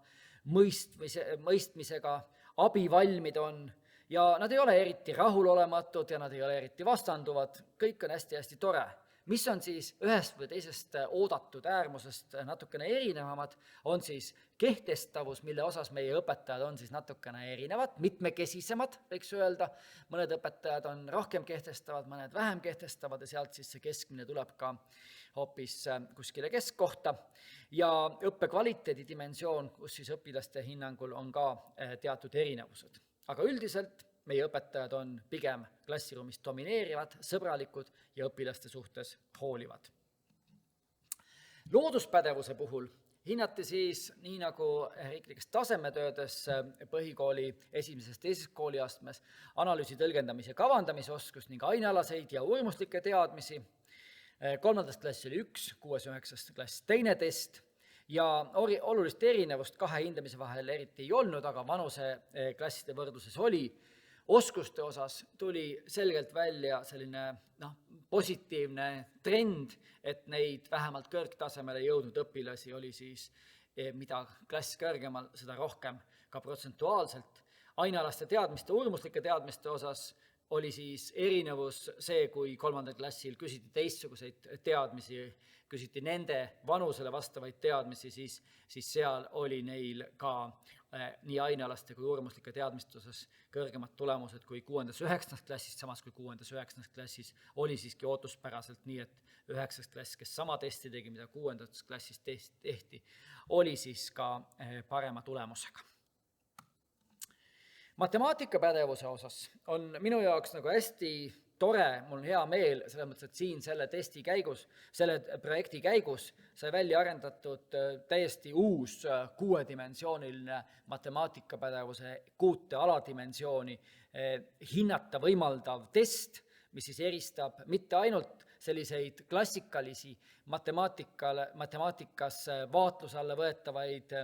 mõistmisega, abivalmid on ja nad ei ole eriti rahulolematud ja nad ei ole eriti vastanduvad, kõik on hästi-hästi tore. Mis on siis ühest või teisest oodatud äärmusest natukene erinevamad, on siis kehtestavus, mille osas meie õpetajad on siis natukene erinevad, mitmekesisemad, võiks öelda. Mõned õpetajad on rohkem kehtestavad, mõned vähem kehtestavad ja sealt siis see keskmine tuleb ka hoopis kuskile keskkohta. Ja õppekvaliteedi dimensioon, kus siis õpilaste hinnangul on ka teatud erinevused. Aga üldiselt meie õpetajad on pigem klassiruumis domineerivad, sõbralikud ja õpilaste suhtes hoolivad. Looduspädevuse puhul hinnati siis, nii nagu riiklikes tasemetöödes põhikooli esimeses teises kooliastmes, analüüsi tõlgendamise ja kavandamise oskust ning ainealaseid ja uurimuslikke teadmisi. 3. klass oli 1, 6. ja 9. klass teine test ja olulist erinevust 2 hindamise vahel eriti ei olnud, aga vanuseklasside võrdluses oli. Oskuste osas tuli selgelt välja selline positiivne trend, et neid vähemalt kõrgtasemele jõudnud õpilasi oli siis, mida klass kõrgemal, seda rohkem ka protsentuaalselt. Ainealaste teadmiste, uurimuslike teadmiste osas oli siis erinevus see, kui 3. klassil küsiti teistsuguseid teadmisi, küsiti nende vanusele vastavaid teadmisi, siis seal oli neil ka nii ainealaste kui uurimuslike teadmiste osas kõrgemad tulemused kui 6. ja 9. klassis, samas kui 6. ja 9. klassis oli siiski ootuspäraselt nii, et 9. klass, kes sama testi tegi, mida 6. klassis tehti, oli siis ka parema tulemusega. Matemaatikapädevuse osas on minu jaoks nagu hästi tore, mul on hea meel, selles mõttes, et siin selle testi käigus, selle projekti käigus sai välja arendatud täiesti uus 6-dimensiooniline matemaatikapädevuse 6 aladimensiooni hinnata võimaldav test, mis siis eristab mitte ainult selliseid klassikalisi matemaatikas vaatluse alla võetavaid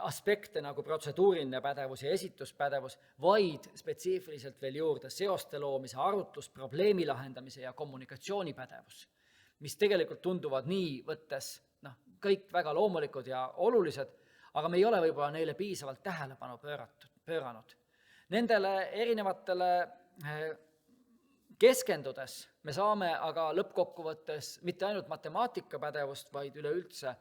aspekte nagu protseduuriline pädevus ja esituspädevus, vaid spetsiifiliselt veel juurde seoste loomise, arvutlus, probleemi lahendamise ja kommunikatsioonipädevus, mis tegelikult tunduvad nii võttes kõik väga loomulikud ja olulised, aga me ei ole võib-olla neile piisavalt tähelepanu pööranud. Nendele erinevatele keskendudes me saame aga lõppkokkuvõttes mitte ainult matemaatikapädevust, vaid üleüldse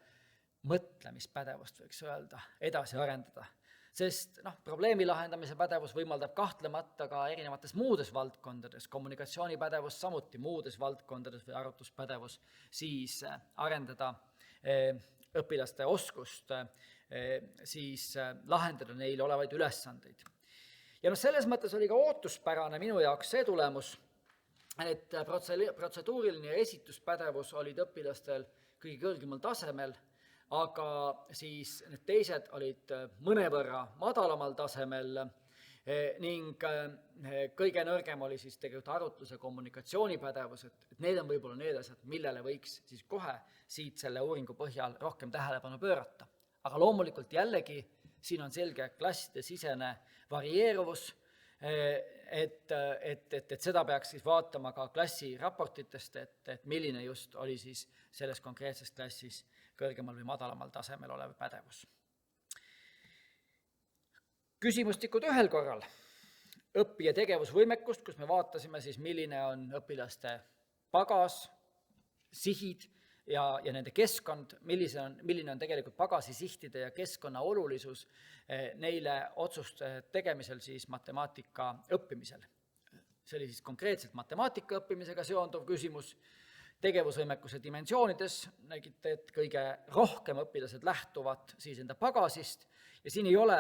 mõtlemispädevust, võiks öelda, edasi arendada. Sest probleemi lahendamise pädevus võimaldab kahtlemata ka erinevates muudes valdkondades, kommunikatsioonipädevus samuti muudes valdkondades või arvutuspädevus, siis arendada õpilaste oskust, siis lahendada neil olevaid ülesandeid. Ja selles mõttes oli ka ootuspärane minu jaoks see tulemus, et protseduuriline ja esituspädevus olid õpilastel kõige kõrgemal tasemel, aga siis need teised olid mõnevõrra madalamal tasemel ning kõige nõrgem oli siis tegelikult arvutluse kommunikatsioonipädevus, et need on võib-olla need asjad, millele võiks siis kohe siit selle uuringu põhjal rohkem tähelepanu pöörata. Aga loomulikult jällegi siin on selge klasside sisene varieeruvus, et seda peaks siis vaatama ka klassi raportitest, et milline just oli siis selles konkreetses klassis kõrgemal või madalamal tasemel olev pädevus. Küsimustikud ühel korral. Õpi- ja tegevusvõimekust, kus me vaatasime siis, milline on õpilaste pagas, sihid ja nende keskkond, milline on tegelikult pagasi sihtide ja keskkonna olulisus neile otsuste tegemisel siis matemaatika õppimisel. See oli siis konkreetselt matemaatika õppimisega seonduv küsimus. Tegevusvõimekuse dimensioonides nägite, et kõige rohkem õpilased lähtuvad siis enda pagasist Ja siin ei ole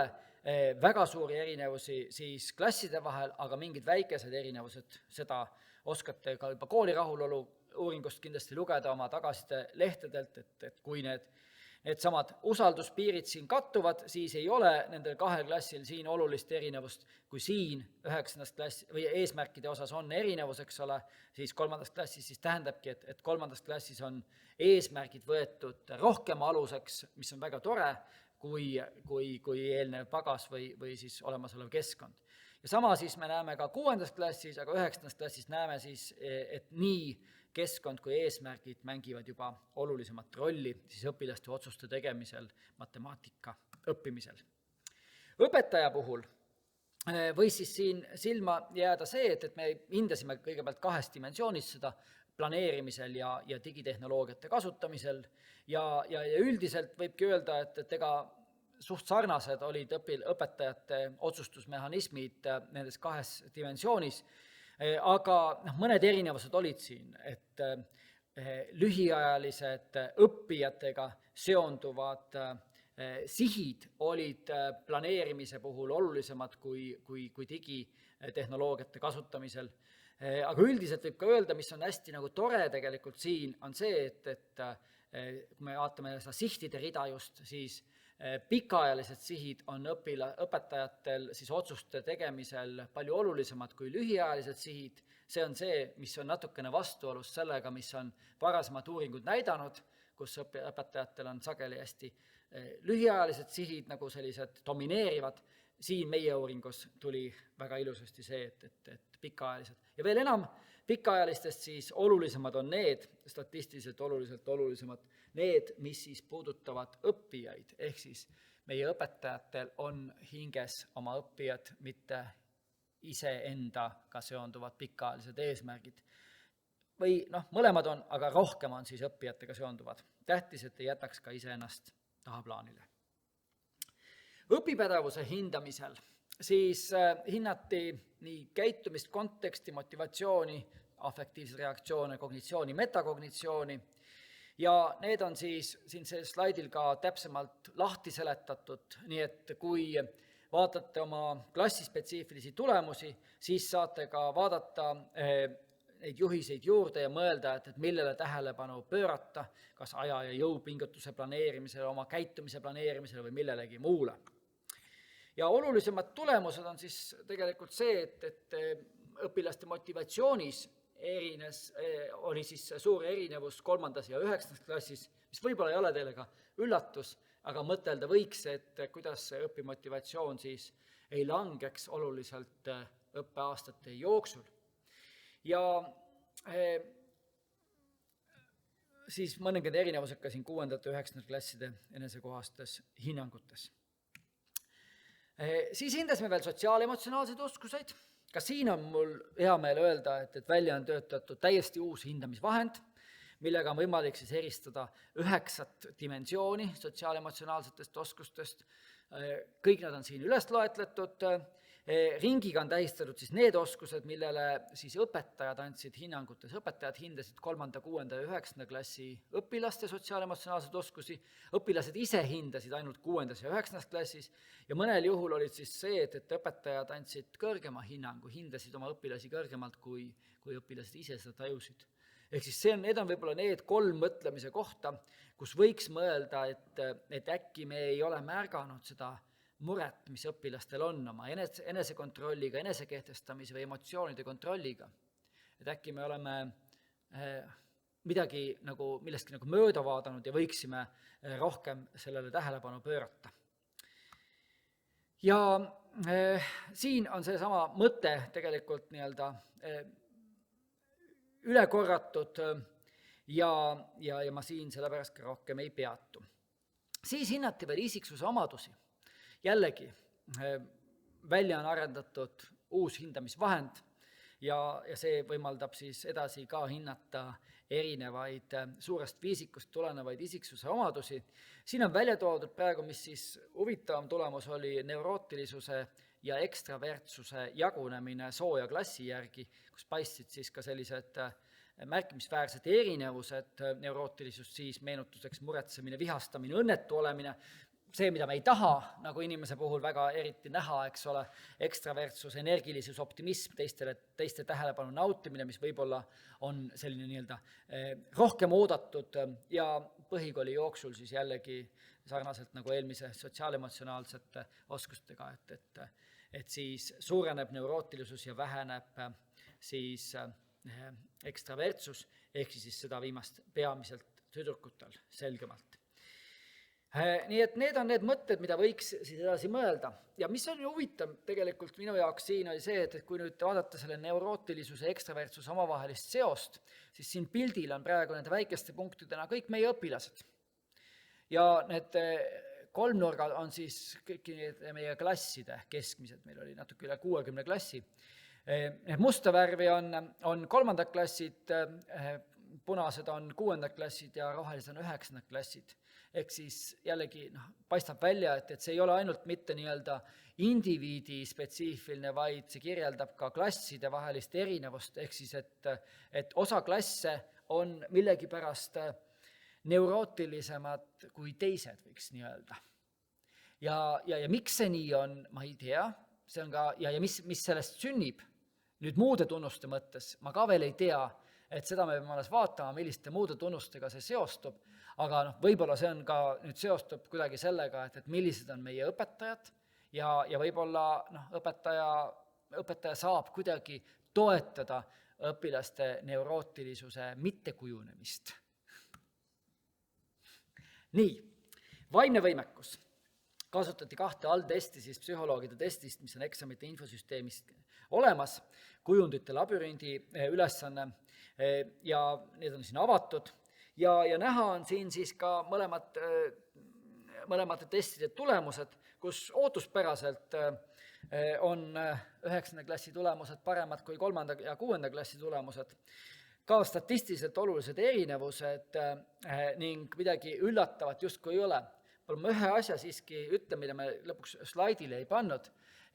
väga suuri erinevusi siis klasside vahel, aga mingid väikesed erinevused, seda oskate ka juba kooli rahulolu uuringust kindlasti lugeda oma tagasiside lehtedelt, et kui need samad usalduspiirid siin kattuvad, siis ei ole nendel kahel klassil siin olulist erinevust, kui siin 9. klassi või eesmärkide osas on erinevus, eks ole, siis 3. klassis siis tähendabki, et 3. klassis on eesmärgid võetud rohkem aluseks, mis on väga tore, kui eelnev pagas või siis olemasolev keskkond. Ja sama siis me näeme ka 6. klassis, aga 9. klassis näeme siis, et nii keskkond kui eesmärgid mängivad juba olulisemat rolli siis õpilaste otsuste tegemisel, matemaatika õppimisel. Õpetaja puhul võis siis siin silma jääda see, et me hindasime kõigepealt 2 dimensioonis seda planeerimisel ja digitehnoloogiate kasutamisel ja üldiselt võibki öelda, et ega suht sarnased olid õpetajate otsustusmehhanismid nendes 2 dimensioonis, aga mõned erinevused olid siin, et lühiajalised õppijatega seonduvad sihid olid planeerimise puhul olulisemad kui digitehnoloogiate kasutamisel. Aga üldiselt võib ka öelda, mis on hästi nagu tore tegelikult siin, on see, et kui me vaatame seda sihtide rida just, siis pikaajalised sihid on õpetajatel siis otsuste tegemisel palju olulisemad kui lühiajalised sihid. See on see, mis on natukene vastuolus sellega, mis on varasemad uuringud näidanud, kus õpetajatel on sageli hästi lühiajalised sihid nagu sellised domineerivad. Siin meie uuringus tuli väga ilusasti see, et pikaajalised. Ja veel enam, pikaajalistest siis olulisemad on need, statistiliselt olulisemad, need, mis siis puudutavad õppijaid, ehk siis meie õpetajatel on hinges oma õppijad, mitte iseendaga seonduvad pikaajalised eesmärgid. Või mõlemad on, aga rohkem on siis õppijatega seonduvad. Tähtis, et ei jätaks ka iseennast tahaplaanile. Õpipädevuse hindamisel siis hinnati nii käitumist, konteksti, motivatsiooni, afektiivseid reaktsioone, kognitsiooni, metakognitsiooni ja need on siis siin sellel slaidil ka täpsemalt lahti seletatud, nii et kui vaatate oma klassispetsiifilisi tulemusi, siis saate ka vaadata neid juhiseid juurde ja mõelda, et millele tähelepanu pöörata, kas aja ja jõupingutuse planeerimisele, oma käitumise planeerimisele või millelegi muule. Ja olulisemad tulemused on siis tegelikult see, et õpilaste motivatsioonis oli siis suur erinevus 3. ja 9. klassis, mis võib-olla ei ole teile ka üllatus, aga mõtelda võiks, et kuidas see õpimotivatsioon siis ei langeks oluliselt õppeaastate jooksul. Ja siis mõningad erinevused ka siin 6. ja 9. klasside enesekohastes hinnangutes. Siis hindasime veel sotsiaalemotsionaalseid oskuseid. Ka siin on mul hea meel öelda, et välja on töötatud täiesti uus hindamisvahend, millega on võimalik siis eristada 9 dimensiooni sotsiaalemotsionaalsetest oskustest. Kõik nad on siin üles loetletud. Ringiga on tähistatud siis need oskused, millele siis õpetajad andsid hinnangutes. Õpetajad hindasid 3., 6. ja 9. klassi õpilaste sotsiaalemotsionaalseid oskusi. Õpilased ise hindasid ainult 6. ja 9. klassis ja mõnel juhul olid siis see, et õpetajad andsid kõrgema hinnangu, hindasid oma õpilasi kõrgemalt, kui õpilased ise seda tajusid. Ehk siis need on võib-olla need 3 mõtlemise kohta, kus võiks mõelda, et äkki me ei ole märganud seda muret, mis õpilastel on oma enesekontrolliga, enesekehtestamise või emotsioonide kontrolliga. Et äkki me oleme millestki mööda vaadanud ja võiksime rohkem sellele tähelepanu pöörata. Ja siin on seesama mõte tegelikult üle korratud ja ma siin sellepärast ka rohkem ei peatu. Siis hinnati veel isiksuse omadusi. Jällegi, välja on arendatud uus hindamisvahend ja see võimaldab siis edasi ka hinnata erinevaid suurest viisikust tulenevaid isiksuse omadusi. Siin on välja toodud praegu, mis siis huvitavam tulemus oli neurootilisuse ja ekstravertsuse jagunemine soo ja klassi järgi, kus paistsid siis ka sellised märkimisväärsed erinevused, neurootilisust siis meenutuseks muretsemine, vihastamine, õnnetu olemine. see, mida me ei taha nagu inimese puhul väga eriti näha, eks ole, ekstravertsus, energilisus, optimism, teiste tähelepanu nautimine, mis võib-olla on selline nii-öelda rohkem oodatud ja põhikooli jooksul siis jällegi sarnaselt nagu eelmise sotsiaalemotsionaalsete oskustega, et siis suureneb neurootilisus ja väheneb siis ekstravertsus, ehk siis seda viimast peamiselt tüdrukutel selgemalt. Nii et need on need mõtted, mida võiks siis edasi mõelda. Ja mis on huvitav tegelikult minu jaoks siin oli see, et kui nüüd vaadata selle neurootilisuse ja ekstravertsuse omavahelist seost, siis siin pildil on praegu nende väikeste punktidena kõik meie õpilased. Ja need kolmnurgad on siis kõiki meie klasside keskmised, meil oli natuke üle 60 klassi. Musta värvi on kolmandad klassid, punased on 6. klassid ja rohelised on 9. klassid. Ehk siis jällegi paistab välja, et see ei ole ainult mitte nii-öelda indiviidi spetsiifiline, vaid see kirjeldab ka klasside vahelist erinevust, ehk siis, et osa klasse on millegipärast neurootilisemad kui teised, võiks nii öelda. Ja miks see nii on, ma ei tea, see on ka, ja mis sellest sünnib, nüüd muude tunnuste mõttes, ma ka veel ei tea, et seda me peame alles vaatama, milliste muude tunnustega see seostub, aga võib-olla see on ka, nüüd seostub kuidagi sellega, et millised on meie õpetajad ja võib-olla õpetaja saab kuidagi toetada õpilaste neurootilisuse mittekujunemist. Nii, vaimne võimekus. Kasutati 2 alltesti siis psühholoogide testist, mis on eksamite infosüsteemis olemas, kujundite labürindi ülesanne ja need on siin avatud ja näha on siin siis ka mõlemate testide tulemused, kus ootuspäraselt on 9. klassi tulemused paremad kui 3. ja 6. klassi tulemused, ka statistiliselt olulised erinevused ning midagi üllatavat justkui ei ole. Ma ühe asja siiski ütlen, mida me lõpuks slaidile ei pannud,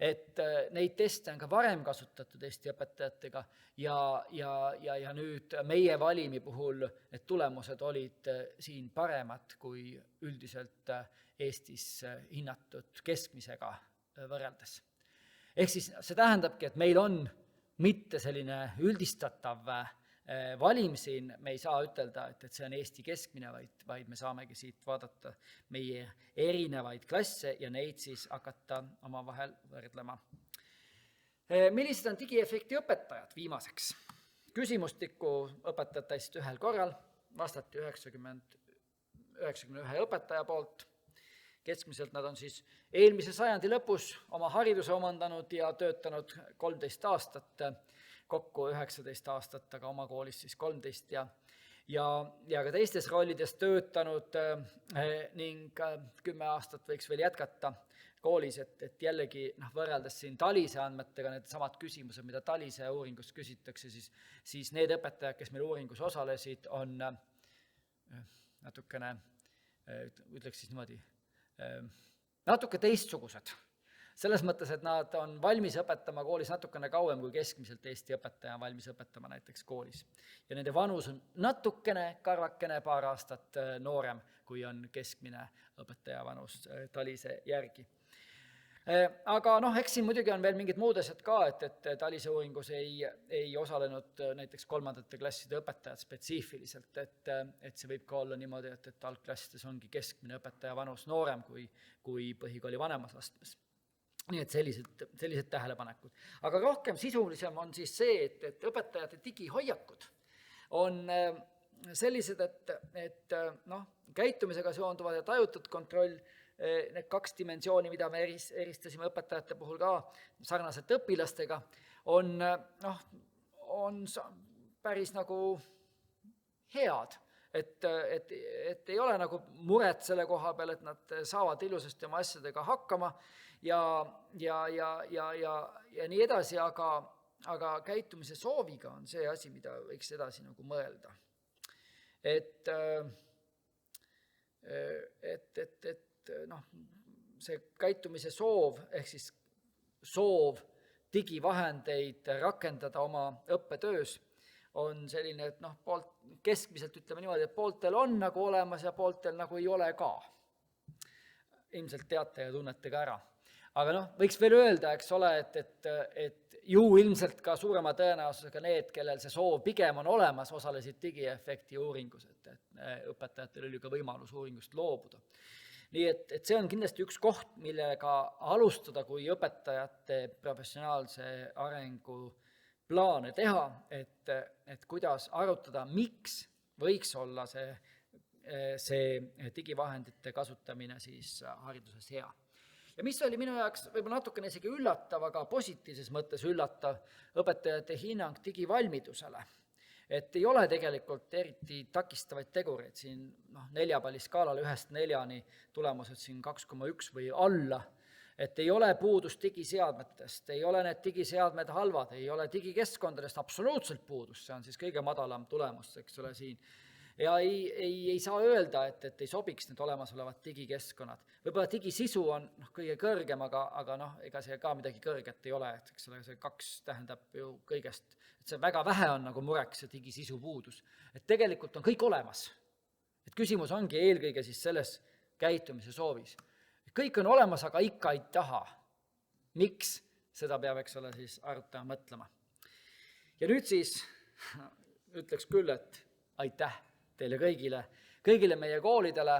et neid teste on ka varem kasutatud Eesti õpetajatega ja nüüd meie valimi puhul need tulemused olid siin paremad kui üldiselt Eestis hinnatud keskmisega võrreldes. Ehk siis see tähendabki, et meil on mitte selline üldistatav valim siin, me ei saa ütelda, et see on Eesti keskmine, vaid me saamegi siit vaadata meie erinevaid klasse ja neid siis hakata omavahel võrdlema. Millised on digiefekti õpetajad viimaseks? Küsimustikku õpetajad täisid ühel korral, vastati 91 õpetaja poolt. Keskmiselt nad on siis eelmise sajandi lõpus oma hariduse omandanud ja töötanud 13 aastat, kokku 19 aastat, aga oma koolis siis 13 ja ka teistes rollides töötanud ning 10 aastat võiks veel jätkata koolis, et jällegi võrreldes siin Talise andmetega, need samad küsimused, mida Talise uuringus küsitakse, siis need õpetajad, kes meil uuringus osalesid, on natukene, ütleks siis niimoodi, natuke teistsugused. Selles mõttes, et nad on valmis õpetama koolis natukene kauem kui keskmiselt Eesti õpetaja on valmis õpetama näiteks koolis. Ja nende vanus on natukene, karvakene, paar aastat noorem, kui on keskmine õpetaja vanus Talise järgi. Aga eks siin muidugi on veel mingid muud asjad ka, et Talise uuringus ei osalenud näiteks 3. klasside õpetajad spetsiifiliselt, et see võib ka olla niimoodi, et algklassides ongi keskmine õpetaja vanus noorem kui põhikooli vanemas astmes. Nii et sellised tähelepanekud. Aga rohkem sisulisem on siis see, et õpetajate digihoiakud on sellised, et käitumisega seonduvad ja tajutud kontroll, need 2 dimensiooni, mida me eristasime õpetajate puhul ka sarnaselt õpilastega, on päris nagu head. Et ei ole nagu muret selle koha peal, et nad saavad ilusasti oma asjadega hakkama ja nii edasi, aga käitumise sooviga on see asi, mida võiks edasi nagu mõelda. Et see käitumise soov, ehk siis soov digivahendeid rakendada oma õppetöös on selline, et keskmiselt ütleme niimoodi, et pooltel on nagu olemas ja pooltel nagu ei ole ka. ilmselt teate ja tunnete ka ära. Aga noh, võiks veel öelda, eks ole, et ju ilmselt ka suurema tõenäosusega need, kellel see soov pigem on olemas, osalesid digiefekti uuringus, et õpetajatel oli ka võimalus uuringust loobuda. Nii et see on kindlasti üks koht, millega alustada, kui õpetajate professionaalse arengu plaane teha, et kuidas arutada, miks võiks olla see digivahendite kasutamine siis hariduses hea. Ja mis oli minu jaoks võib-olla natukene isegi üllatav, aga positiivses mõttes üllatav, õpetajate hinnang digivalmidusele. Et ei ole tegelikult eriti takistavaid tegureid siin 4-palliskaalal 1-4 tulemused siin 2,1 või alla, et ei ole puudust digiseadmetest, ei ole need digiseadmed halvad, ei ole digikeskkondadest absoluutselt puudust, see on siis kõige madalam tulemus, eks ole siin. Ja ei saa öelda, et ei sobiks need olemasolevad digikeskkonnad. Võib-olla digisisu on kõige kõrgem, aga ega see ka midagi kõrget ei ole, et eks ole, see 2 tähendab ju kõigest, et see väga vähe on nagu mureks see digisisu puudus. Et tegelikult on kõik olemas. Et küsimus ongi eelkõige siis selles käitumise soovis. Kõik on olemas, aga ikka ei taha. Miks? Seda peab, eks ole, siis arutama, mõtlema. Ja nüüd siis ütleks küll, et aitäh teile kõigile meie koolidele,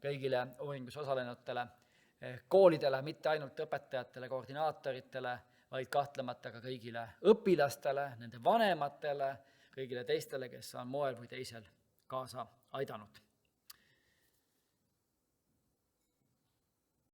kõigile uuringus osalenutele, koolidele, mitte ainult õpetajatele, koordinaatoritele, vaid kahtlemata ka kõigile õpilastele, nende vanematele, kõigile teistele, kes on moel või teisel kaasa aidanud.